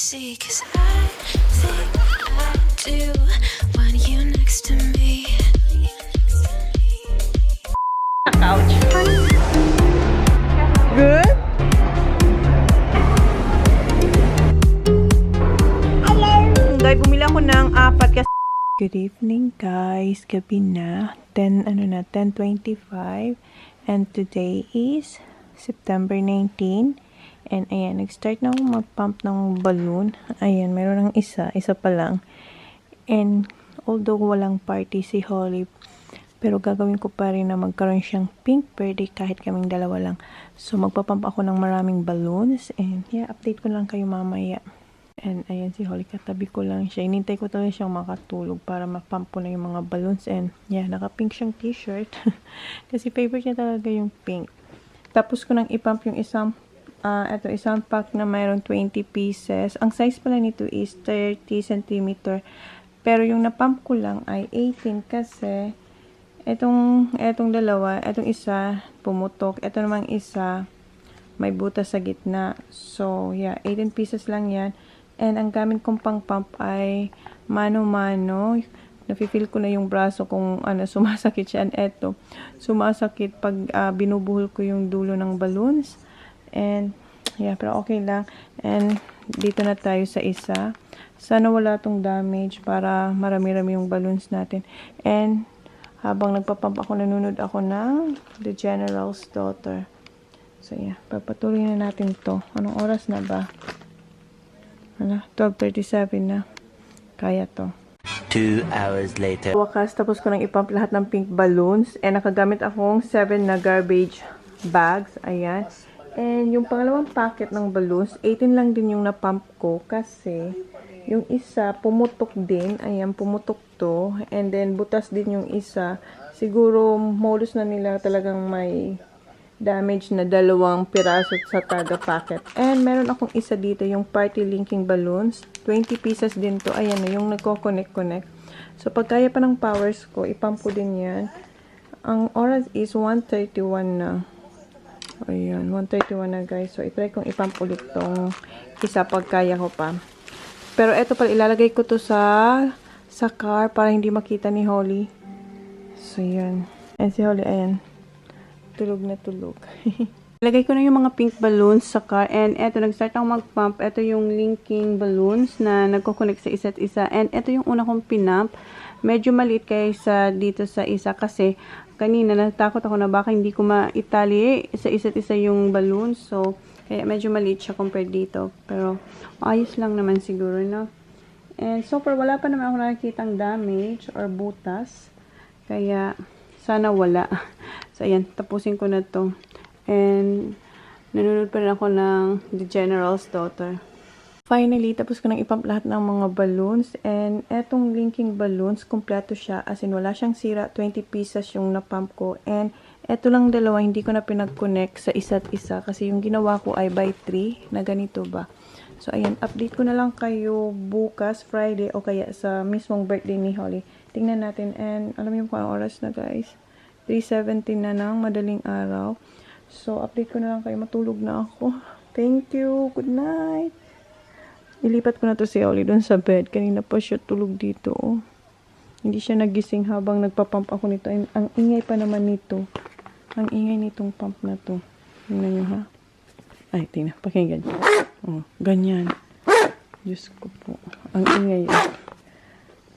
see, 'cause I think I do want you next to me. Couch. Good? Hello! Guys, bumili ako ng 4 kasi. Good evening guys. Gabi na. 10:25. And today is September 19. And ayan, nag-start na akong mag-pump ng balloon. Ayan, meron ng isa pa lang. And although walang party si Holly, pero gagawin ko pa rin na magkaroon siyang pink birthday kahit kaming dalawa lang. So magpapump ako ng maraming balloons. And yeah, update ko lang kayo mamaya. And ayan si Holly, katabi ko lang siya. Inintay ko talaga siyang makatulog para mapump ko na yung mga balloons. And yeah, naka-pink siyang t-shirt. Kasi favorite niya talaga yung pink. Tapos ko nang ipump yung isang pack na mayroong 20 pieces. Ang size pala nito is 30 cm. Pero yung napump ko lang ay 18 kasi etong dalawa, etong isa pumutok, eto namang isa may butas sa gitna. So yeah, 18 pieces lang yan. And ang gamit kong pang-pump ay mano-mano. Nafe-feel ko na yung braso kung sumasakit siya. And eto, sumasakit pag binubuhol ko yung dulo ng balloons. And yeah, pero okay lang. And dito na tayo sa isa. Sana wala tong damage para marami-rami yung balloons natin. And habang nagpapump ako, nanonood ako ng The General's Daughter. So yeah, pagpatuloy na natin to. Anong oras na ba? 12:37 na. Kaya to. 2 hours later. Wakas, tapos ko nang ipump lahat ng pink balloons. And nakagamit akong 7 na garbage bags. Ayan. And yung pangalawang packet ng balloons, 18 lang din yung napump ko kasi yung isa pumutok din. Ayan, pumutok to. And then butas din yung isa. Siguro modus na nila talagang may damage na 2 piraso sa kada packet. And meron akong isa dito, yung party linking balloons. 20 pieces din to. Ayan na, yung nagko-connect. So pag kaya pa ng powers ko, ipump ko din yan. Ang oras is 1:31 na. Ayan, 1:31 na guys. So, itry kong ipump ulit tong isa pag kaya ko pa. Pero eto pala, ilalagay ko to sa car para hindi makita ni Holly. So, yan. And si Holly, ayan. Tulog na tulog. Ilagay ko na yung mga pink balloons sa car. And eto, nag-start ako mag-pump. Eto yung linking balloons na nagko-connect sa isa't isa. And eto yung una kong pinump. Medyo maliit kaysa dito sa isa kasi kanina natakot ako na baka hindi ko maitali sa isa't isa yung balloon. So, kaya medyo maliit siya compared dito. Pero, ayos lang naman siguro, no? And so far, wala pa naman ako nakikitang damage or butas. Kaya, sana wala. So, ayan, tapusin ko na to. And, nanonood pa rin ako ng The General's Daughter. Finally, tapos ko nang ipump lahat ng mga balloons. And etong linking balloons, kompleto siya. As in, wala siyang sira. 20 pieces yung napump ko. And eto lang dalawa, hindi ko na pinag-connect sa isa't isa. Kasi yung ginawa ko ay by 3 na ganito ba. So, ayan. Update ko na lang kayo bukas, Friday, o kaya sa mismong birthday ni Holly. Tingnan natin. And alam niyo kung anong oras na guys. 3:17 na ng madaling araw. So, update ko na lang kayo. Matulog na ako. Thank you. Good night. Ilipat ko na to si Holly doon sa bed. Kanina pa siya tulog dito. Oh. Hindi siya nagising habang nagpapump ako nito. Ang ingay pa naman nito. Ang ingay nitong pump na to. Tingnan nyo ha. Ay, tingnan. Pakinggan. Oh, ganyan. Diyos ko po. Ang ingay.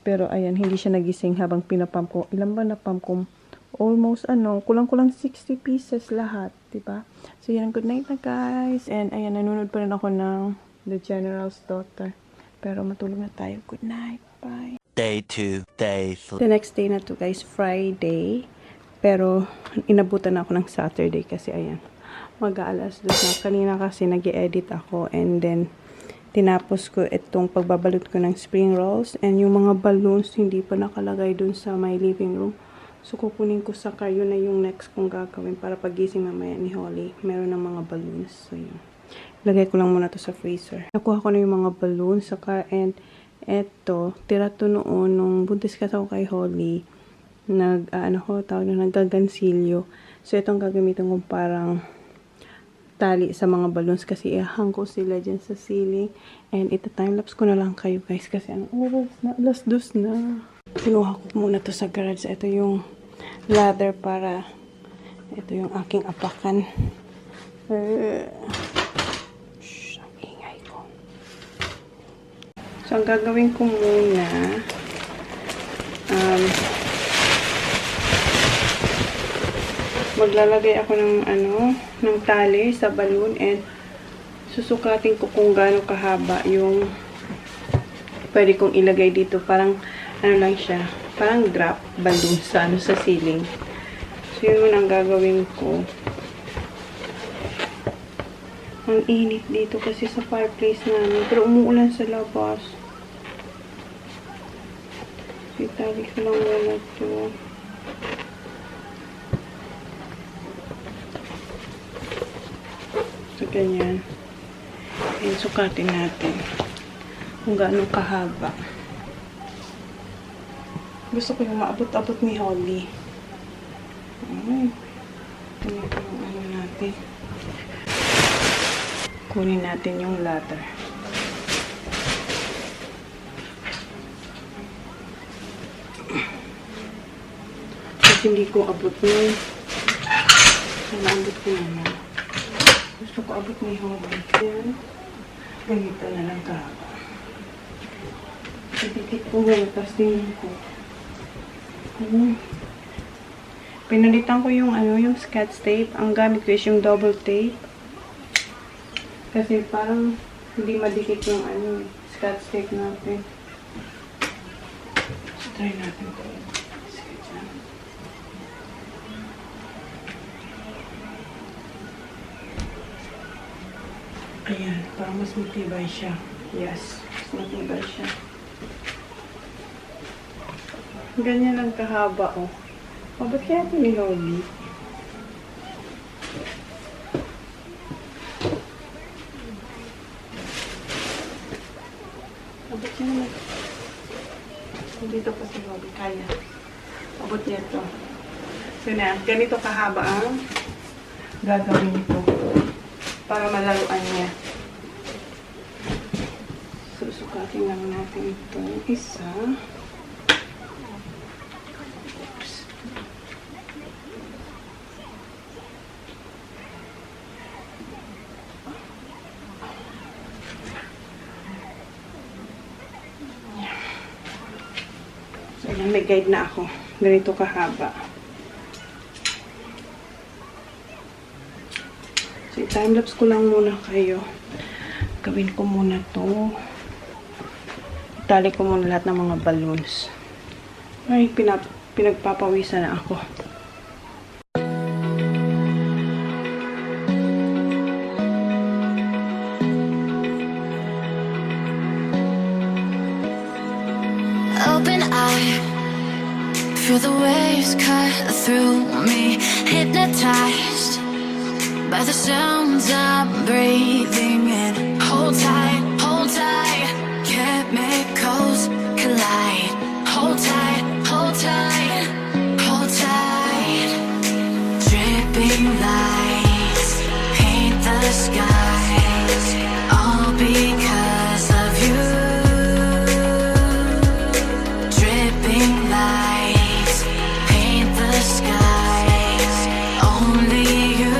Pero ayan, hindi siya nagising habang pinapump ko. Ilan ba na pump ko? Almost kulang-kulang 60 pieces lahat. Diba? So yan, good night na guys. And ayan, nanonood pa rin ako ng The General's Daughter. Pero matulog na tayo. Good night. Bye. Day 2, day 3. The next day na to guys, Friday. Pero inabutan na ako ng Saturday kasi ayan. Mag-aalas 2 na. Kanina kasi nag-edit ako. And then tinapos ko itong pagbabalot ko ng spring rolls. And yung mga balloons hindi pa nakalagay dun sa my living room. So kukunin ko sa car. Yun na yung next kong gagawin para pagising mamaya ni Holly. Meron ng mga balloons. So yun. Lagay ko lang muna to sa freezer. Nakuha ko na yung mga balloons sa car. And eto, tira to noon nung buntis kasi ako kay Holly. Naggagansilyo. So itong gagamitin kong parang tali sa mga balloons kasi ihang ko sila dyan sa ceiling. And ita-timelapse ko na lang kayo guys kasi ang oras na, alas 2 na. Kinuha ko muna to sa garage. Ito yung ladder para ito yung aking apakan. Shh, ang ingay ko. So, ang gagawin ko muna maglalagay ako ng tali sa balloon and susukatin ko kung gaano kahaba yung pwede kong ilagay dito. Parang lang siya, parang drop balloon sa sa ceiling. So yun ang gagawin ko. Ang init dito kasi sa fireplace namin, pero umuulan sa labas. So itali ko lang muna ito. So ganyan. And sukatin natin kung gaano kahaba. Gusto ko yung maabot-abot ni Holly. Ito yung natin. Kunin natin yung ladder. Kasi hindi ko abot yun. Naabot ko naman. Gusto ko abot ni Holly. Yan. Ganito na lang kahaba. Idikit ko ngayon. Tapos tingin ko. Pinalitan ko yung yung scotch tape. Ang gamit ko is yung double tape. Kasi parang hindi madikit yung scotch tape natin. So, try natin ko. Ayan, parang mas matibay siya. Yes, mas matibay siya. Ganyan ang kahaba, oh. Oh, ba't kaya ito ni Holly? Abot niya naman. Dito pa si Holly, kaya. Abot niya ito. So na, ganito kahaba ang gagawin ito. Para malaruan niya. Susukatin lang natin ito. Isa. So, yan, may guide na ako. Ganito kahaba. So, i-timelapse ko lang muna kayo. Gawin ko muna to. Itali ko muna lahat ng mga balloons. Ay, pinagpapawisan na ako. Open eye, feel the waves cut through me, hypnotized by the sounds I'm breathing in. Hold tight, chemicals collide. Hold tight, hold tight, hold tight. Dripping lights paint the skies, all because of you. Dripping lights paint the skies, only you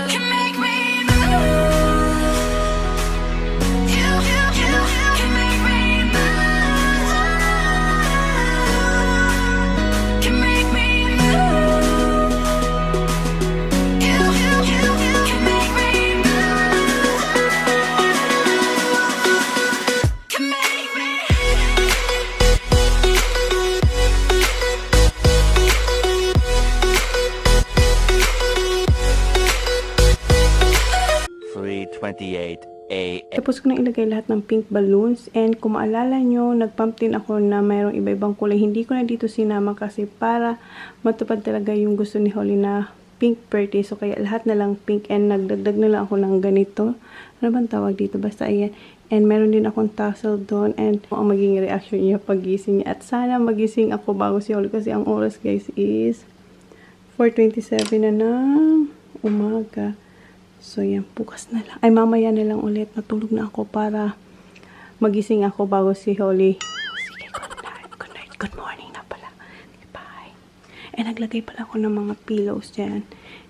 can make me move. You can make me move. Can make me move. You can make me move. Can make me. 3:28 a.m. Tapos ko na ilagay lahat ng pink balloons. And kung maalala nyo, nagpump din ako na mayroong iba-ibang kulay. Hindi ko na dito sinama kasi para matupad talaga yung gusto ni Holly na pink birthday. So kaya lahat na lang pink and nagdagdag na lang ako ng ganito. Ano bang tawag dito? Basta ayan. And meron din akong tassel doon. And ang magiging reaction niya pag-gising niya. At sana magising ako bago si Holly kasi ang oras guys is 4:27 na ng umaga. So, yan, bukas na lang. Ay, mamaya na lang ulit. Natulog na ako para magising ako bago si Holly. Sige, good night. Good night. Good morning na pala. Bye. And naglagay pala ako ng mga pillows dyan.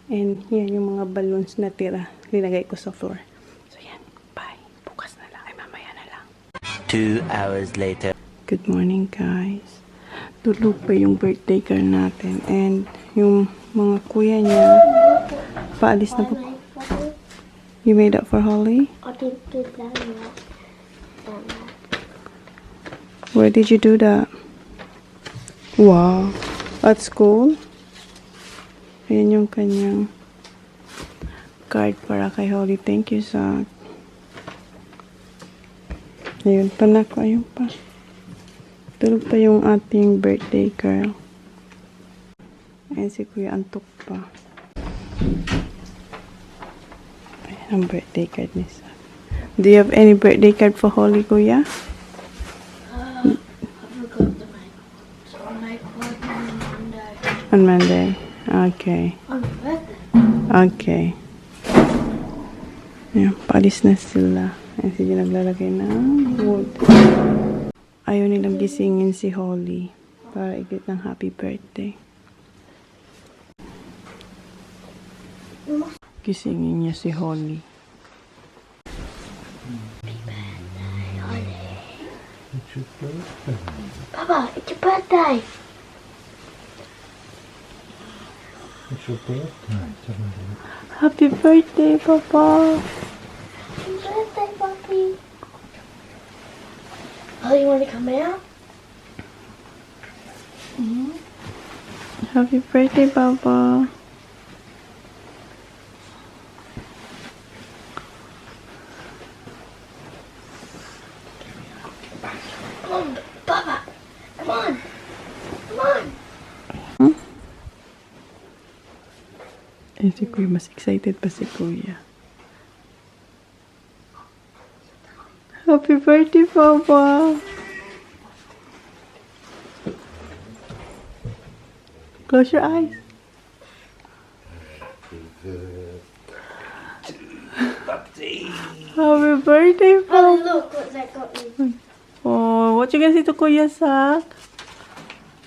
And yan, yung mga balloons na tira. Linagay ko sa floor. So, yan. Bye. Bukas na lang. Ay, mamaya na lang. 2 hours later. Good morning, guys. Tulog pa yung birthday girl natin. And yung mga kuya niya, paalis na po. You made up for Holly? Where did you do that? Wow. At school? Ayan yung kanyang card para kay Holly. Thank you, Zach. Ayun pa na ko. Ayun pa. Tulog pa yung ating birthday girl. Ayan si Kuya antok pa. Ayan ang birthday card ni Zach. Do you have any birthday card for Holly, Kuya? I forgot the mic. So I might put it on Monday. On Monday. Okay. On birthday. Okay. Ayan, paalis na sila. Ayan sige naglalagay ng wood. Ayaw nilang gisingin si Holly para igit ng happy birthday. Gisingin niya si Holly. Papa, it's your birthday. It's your birthday. Happy birthday, Papa! Happy birthday, Papi. Oh, you want to come out? Happy birthday, Papa! Come on, Papa. Come on. Come on. Eh, si Kuya, mas excited pa si Kuya. Happy birthday, Papa! Close your eyes. Happy birthday, Oh, Papa! look what that got me. Oh, what you gonna say to Kuya Sak?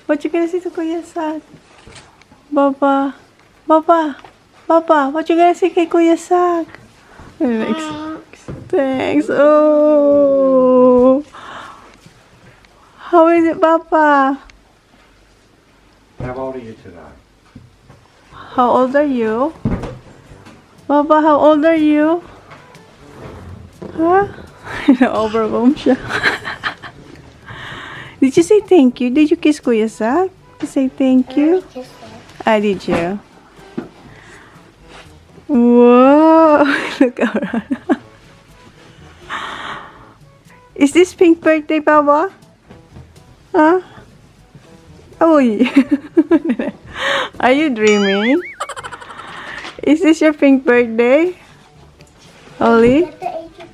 What you gonna say to Kuya Sak? Papa, Papa, Papa, what you gonna say kay Kuya Sak? Thanks. Oh, how is it, Papa? How old are you today? How old are you? Papa, how old are you? Huh? Na-overwhelm siya. Did you say thank you? Did you kiss Kuya Sak? You say thank you? Ah, did you? Wow! Look around. Is this pink birthday, Papa? Huh? Oh, are you dreaming? Is this your pink birthday? Ollie? At the age of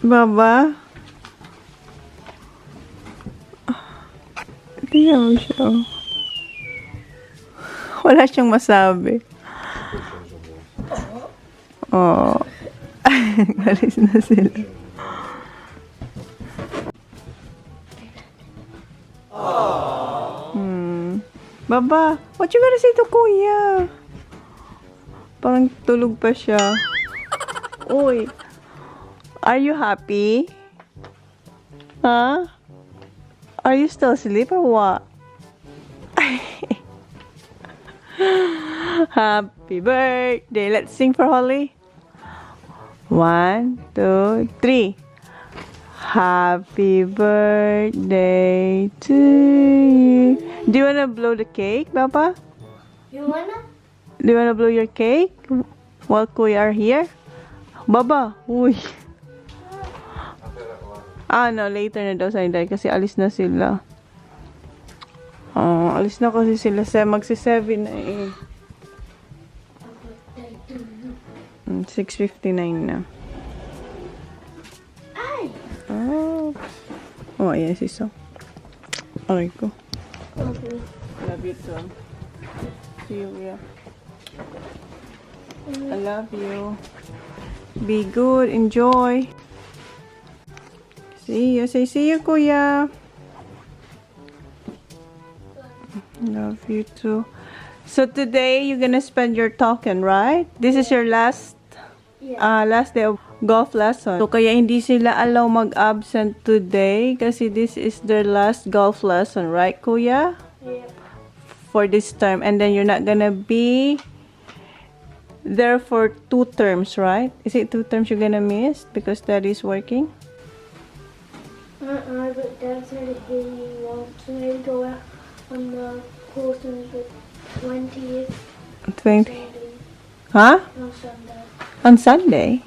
10. Baba? Tingnan mo siya. Oh. Wala siyang masabi. Oh. Alis na sila. Baba, what you gonna say to Kuya? Parang tulog pa siya. Uy. Are you happy? Huh? Are you still asleep or what? Happy birthday. Let's sing for Holly. 1, 2, 3. Happy birthday to you. Do you wanna blow the cake, Papa? You wanna? Do you wanna blow your cake while we are here? Baba, uy. Ah, no, later na daw sa hindi kasi alis na sila. Alis na kasi sila. Magsi-7 na eh. 6:59 na. Ay! Oh, ayan si So. Okay ko. Okay. Love you too. See you, yeah. I love you. Be good. Enjoy. See you. Say see you, Kuya. Love you too. So today you're gonna spend your token, right? This is your last last day of golf lesson. So kaya hindi sila allow mag-absent today kasi this is their last golf lesson, right, Kuya? Yeah. For this term, and then you're not gonna be there for 2 terms, right? Is it 2 terms you're gonna miss because Daddy's working? But Dad said he wants me to go out on the course on the 20th 20. Sunday, Huh? on Sunday. On Sunday?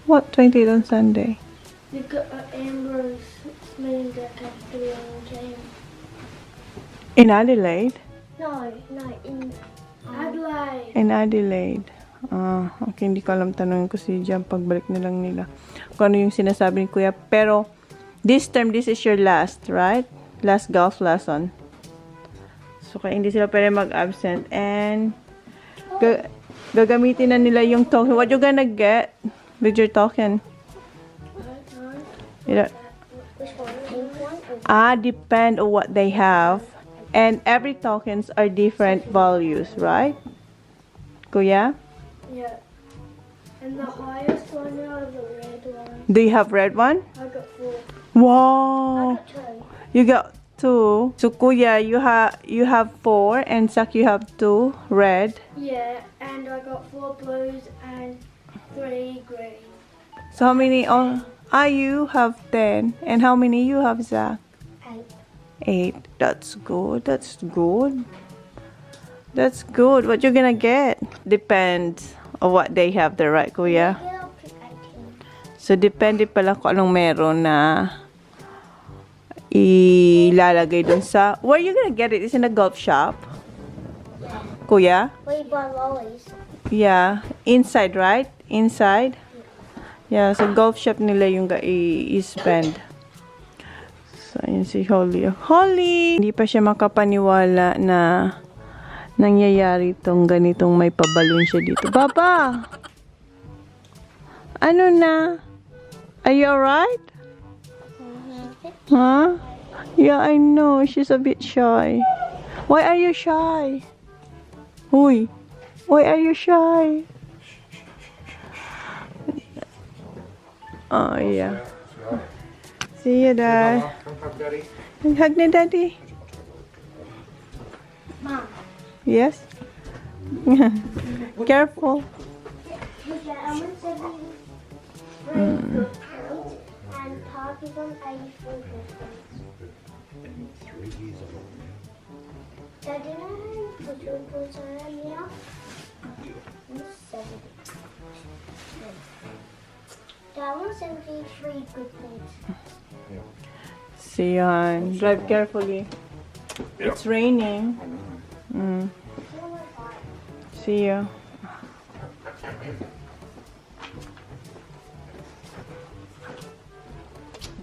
What 20 on Sunday? Because Amber's meeting that cafeteria on James. In Adelaide? No, in Adelaide. In Adelaide. Okay, hindi ko alam, tanongin ko si Jam pagbalik na lang nila kung ano yung sinasabi ni Kuya. Pero, this term, this is your last, right? Last golf lesson. So, kaya hindi sila pwede mag-absent. And, gagamitin na nila yung token. What you gonna get with your token? Which one? Pink one? Depend on what they have. And every tokens are different values, right? Kuya? Yeah. And the highest one are the red one. Do you have red one? I got 4. Wow! I got 2. You got 2. So Kuya, you have 4, and Sak, you have 2 red. Yeah, and I got 4 blues and 3 green. So how many? You have 10, and how many you have, Zach? 8. That's good. That's good. That's good. What you gonna get? Depends on what they have there, right, Kuya? So depende pala kung anong meron na ilalagay dun sa... Where you gonna get it? Is in a golf shop? Kuya? We buy lollies. Yeah. Inside, right? Inside? Yeah, so golf shop nila yung i-spend. So, ayun si Holly. Holly! Hindi pa siya makapaniwala na nangyayari tong ganitong may pabalon siya dito. Baba! Ano na? Are you alright? Huh? Yeah, I know. She's a bit shy. Why are you shy? Uy! Why are you shy? Oh, yeah. See you, Dad. Come hug Daddy. Hug na, Daddy. Mom. Yes? Careful. I'm going to be and Poppy's on 84 Dad, do you know how you put your boots on now? 70. Dad, I want 73 good points. See you, hon. Drive carefully. It's raining. See you.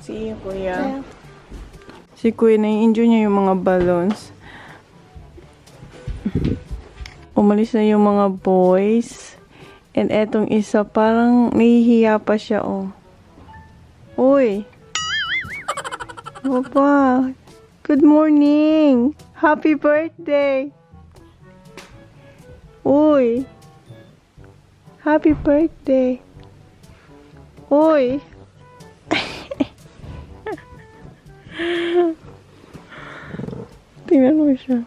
See you, Kuya. Si Kuya, na-enjoy niya yung mga balloons. Umalis na yung mga boys. And etong isa, parang nahihiya pa siya, oh. Uy! Papa! Good morning! Happy birthday! Uy! Happy birthday! Uy! Tingnan mo siya.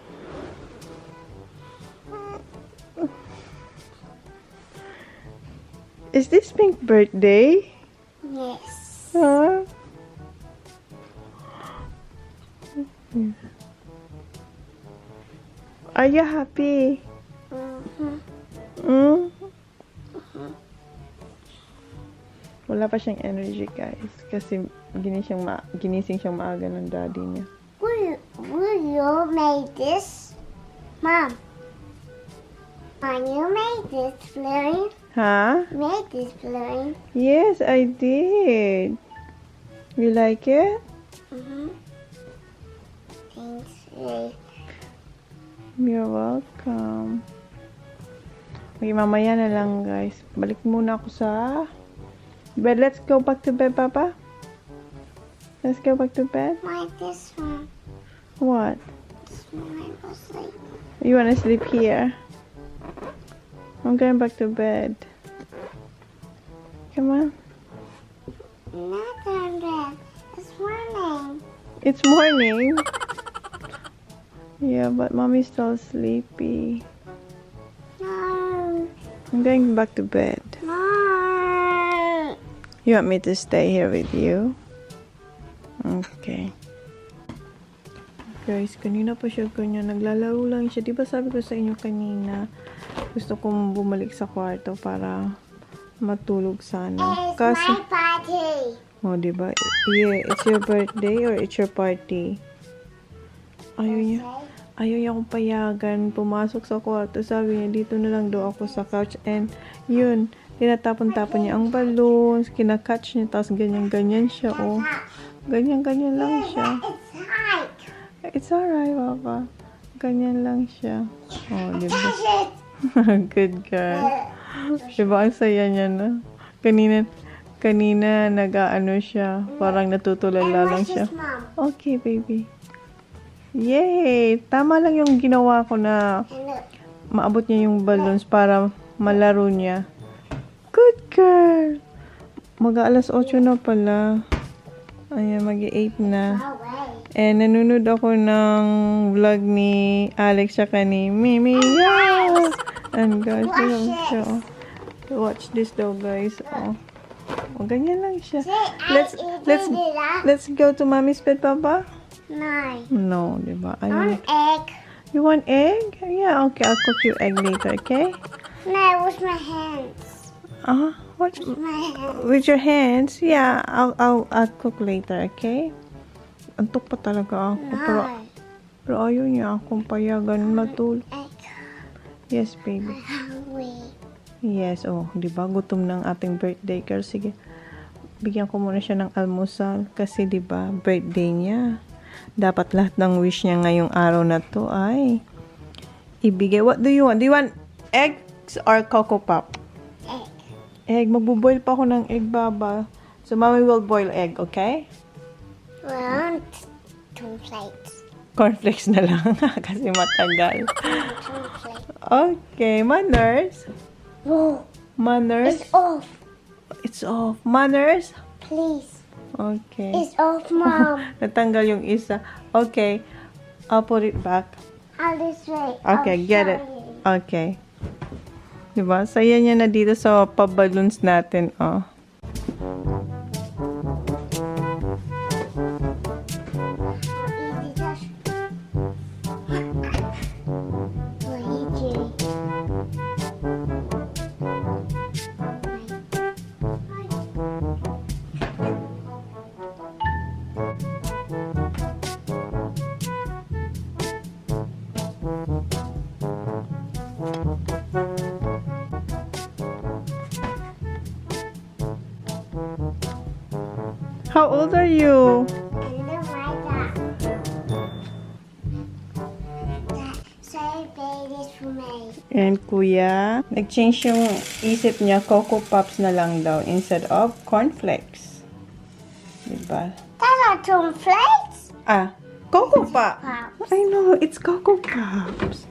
Is this Pink birthday? Yes. Huh? Are you happy? Wala pa siyang energy, guys. Kasi ginising siyang maaga ng daddy niya. Will you make this? Mom. Mom, you made this balloon? Huh? Made this balloon? Yes, I did. You like it? Thanks. You're welcome. Okay, mamaya na lang, guys. Balik muna ako sa bed. Let's go back to bed, Papa. Let's go back to bed. Like this one. What? This one I was like. You want to sleep here? I'm going back to bed. Come on. Not on bed. It's morning. It's morning. Yeah, but mommy's still sleepy. No. I'm going back to bed. No. You want me to stay here with you? Okay. Guys, kanina pa siya ganyan. Naglalaro lang siya. Diba sabi ko sa inyo kanina, gusto kong bumalik sa kwarto para matulog sana. It's my party. Oh, diba? Yeah, it's your birthday or it's your party? Ayaw niya akong payagan. Pumasok sa kwarto. Sabi niya, dito na lang daw ako sa couch. And, yun, tinatapon-tapon niya ang balloons. Kinakatch niya. Tapos, ganyan-ganyan siya, oh. Ganyan-ganyan lang siya. It's hot. It's alright, Papa. Ganyan lang siya. Oh, diba? Good girl. Diba, ang saya niya, no? Kanina, nag-ano siya. Parang natutulala lang siya. Mom. Okay, baby. Yay! Tama lang yung ginawa ko na And look. maabot niya yung balloons para malaro niya. Good girl! Mag-alas 8 na pala. Ayan, mag-8 na. No way. And nanonood ako ng vlog ni Alex saka ni Mimi. Yes! And guys, yun siya. Oh. Watch this daw, guys. Oh. Oh, ganyan lang siya. Let's go to Mommy's bed, Papa. No. No, diba? I want egg. You want egg? Yeah, okay. I'll cook you egg later, okay? No, with my hands. What? My hands. With your hands? Yeah, I'll cook later, okay? Antok pa talaga ako. No. Pero ayaw niya akong payagan matulog. Egg. Yes, baby. Hungry. Yes, oh, diba? Gutom ng ating birthday girl. Sige, bigyan ko muna siya ng almusal. Kasi diba, birthday niya. Dapat lahat ng wish niya ngayong araw na to ay ibigay. What do you want? Do you want eggs or Coco Pop? Egg. Egg. Magbuboil pa ako ng egg, Baba. So, Mommy will boil egg, okay? Well, 2 plates. Cornflakes na lang. Kasi matagal. 2 plates. Okay. Manners. Whoa. Manners. It's off. It's off. Manners. Please. Okay. It's off, Mom. Natanggal yung isa. Okay. I'll put it back. I'll this way. Okay, I'll get show it. you. Okay. Diba? Saya niya na dito sa pa-balloons natin, oh. Easy touch. What are you doing? How old are you? And then like that. Sorry, baby, this for me. And kuya, nag-change yung isip niya, Coco Pops na lang daw instead of cornflakes. Diba? That's not cornflakes. Coco Pop. Pops. I know, it's Coco Pops.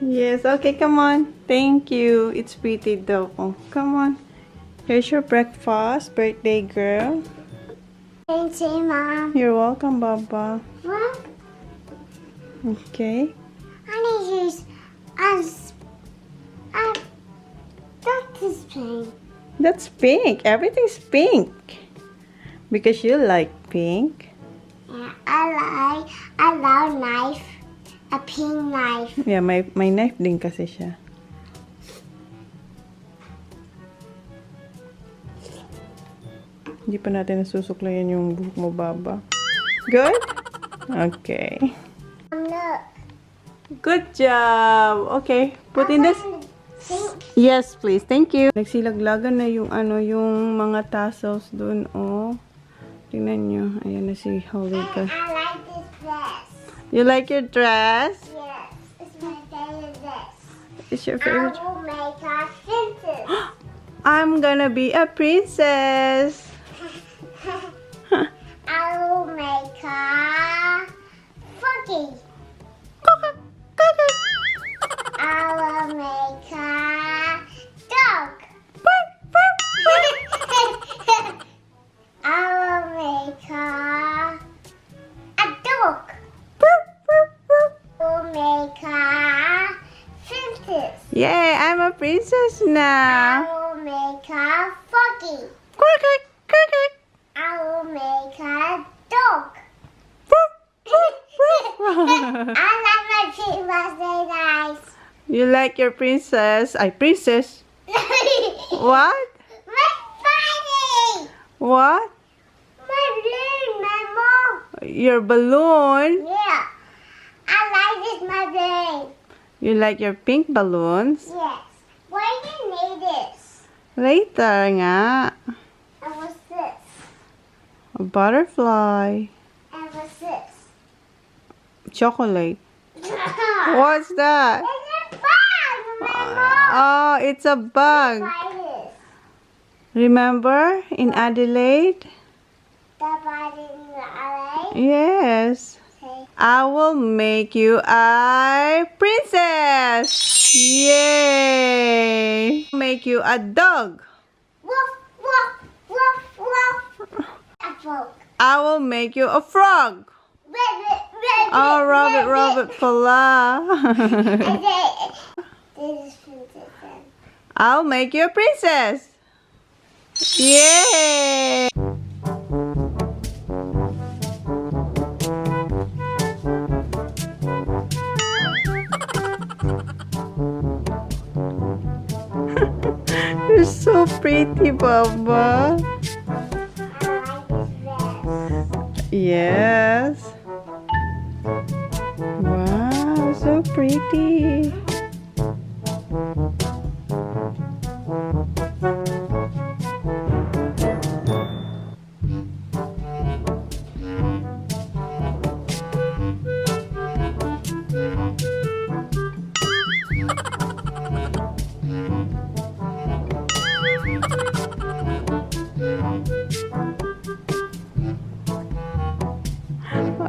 Yes, okay, come on. Thank you. It's pretty though. Oh, come on. Here's your breakfast, birthday girl. Thank you, Mom. You're welcome, Baba. What? Okay. I need to use Dr. Spring. That's pink. Everything's pink. Because you like pink. Yeah, I love knife. A pink knife. Yeah, may knife din kasi siya. Hindi pa natin nasusuklayan yung buhok mo, Baba. Good? Okay. Look. Good job! Okay, put in this. Yes, please. Thank you. Nagsilaglagan na yung yung mga tassels dun, oh. Tingnan nyo. Ayan na si Holly. I like this dress. You like your dress? Yes, it's my favorite dress. It's your I favorite? will make a princess. I'm gonna be a princess. I will make a foggy. I will make a dog. I will make a dog. I will make a princess. Yay, I'm a princess I now. will make a foggy. Quack, quack, quack, I will make a dog. quack. I like my Christmas day, guys. You like your princess? Ay, princess. What? My funny. What? My balloon, my mom. Your balloon? Yeah. I like this, my balloon. You like your pink balloons? Yes. Why do you need this? Later nga. And what's this? A butterfly. And what's this? Chocolate. It's What's that? a bag, my mom. Oh, it's a bug. Try this. Remember in Adelaide? The bag in the alley. Yes. Okay. I will make you a princess. Yay! Make you a dog. Woof, woof, woof, woof. A frog. I will make you a frog. Rabbit, rabbit, Oh, Robert pala. This is princess then. I'll make you a princess. Yay! You're so pretty, Baba. I like this dress. Yes. Wow, so pretty.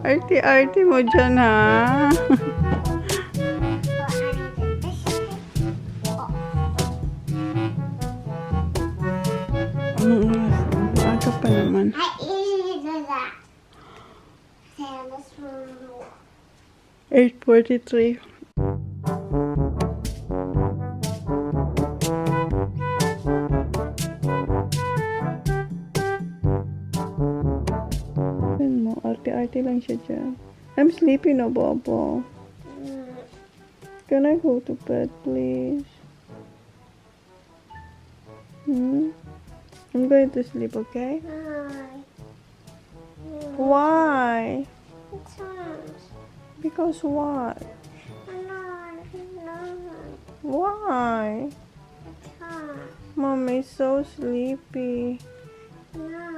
Arte-arte mo dyan, ha? Aga pa naman. I easily do that. Okay, let's move. 8:43. Mo, arte-arte lang siya dyan. I'm sleepy na, Bobo. Can I go to bed, please? I'm going to sleep, okay? Why? It's hard. Because what? Why? It's hard. Mommy's so sleepy. No.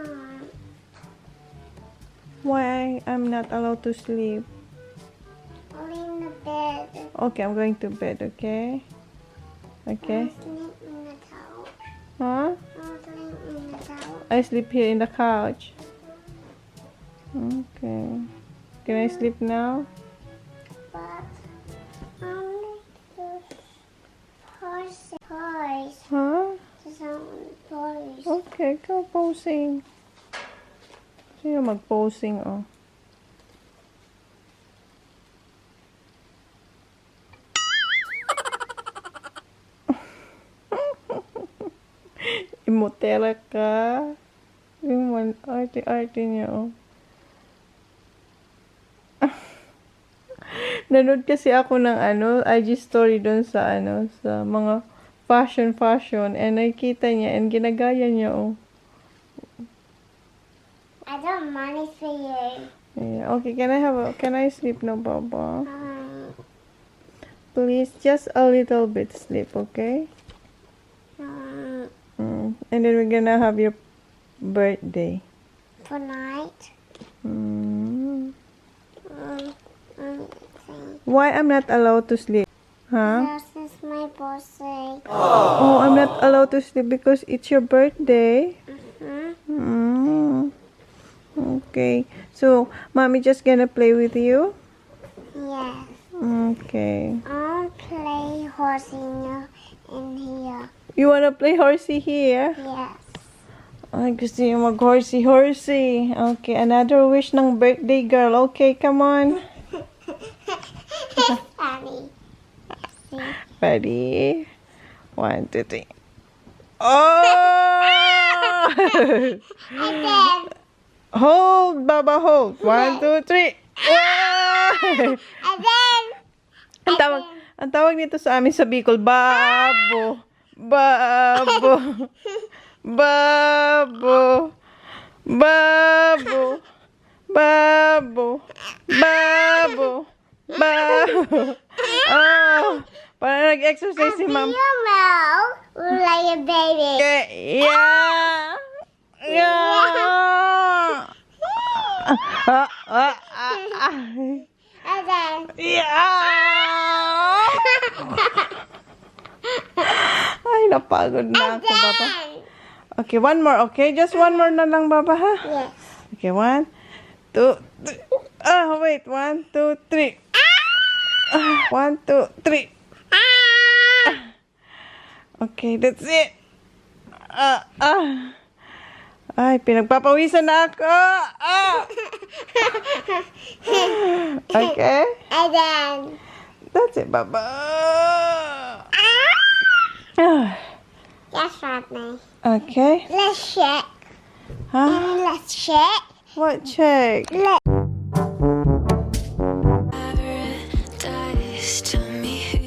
Why I'm not allowed to sleep? Only in the bed. Okay, I'm going to bed, okay? Okay? Sleep in the couch. Huh? I'll sleep in the couch. I sleep here in the couch. Okay. Can I sleep now? But only the toys. Huh? Just only toys. Okay, go posing. Sino mag-posing, oh? Imotera ka. Yung arte-arte niya, oh. Nanood kasi ako ng IG story doon sa sa mga fashion and nakikita niya and ginagaya niya, oh. I don't money for you. Yeah. Okay, can I sleep now, Baba? Please, just a little bit sleep, okay? And then we're gonna have your birthday. For night. Mm. I'm Why I'm not allowed to sleep? Huh? This is my birthday. Oh, I'm not allowed to sleep because it's your birthday. Okay. So, mommy just gonna play with you? Yes. Okay. I'll play horsey in here. You wanna play horsey here? Yes. Ay, gusto niyo mag-horsey. Okay, another wish ng birthday girl. Okay, come on. Daddy. Ready? 1, 2, 3. Oh! And then, Hold, Baba, hold. 1, 2, 3. and then, Ang tawag nito sa amin sa Bicol, babo. Babo. Babo. Babo. Babo. Babo. Babo. Oh, parang nag-exercise si ma'am. you know, like a baby. Yeah. Yeah. And then, Yeah. Ay, napagod na ako, Baba. Okay, one more, okay? Just one more na lang, Baba, ha? yes. Okay, 1, 2, 3. Wait. 1, 2, 3. 1, 2, 3. Okay, that's it. Ay, pinagpapawisan na ako. Okay? And then, That's it, Baba. that's right, man. Okay. Let's check. Huh? And let's check. What check? Let's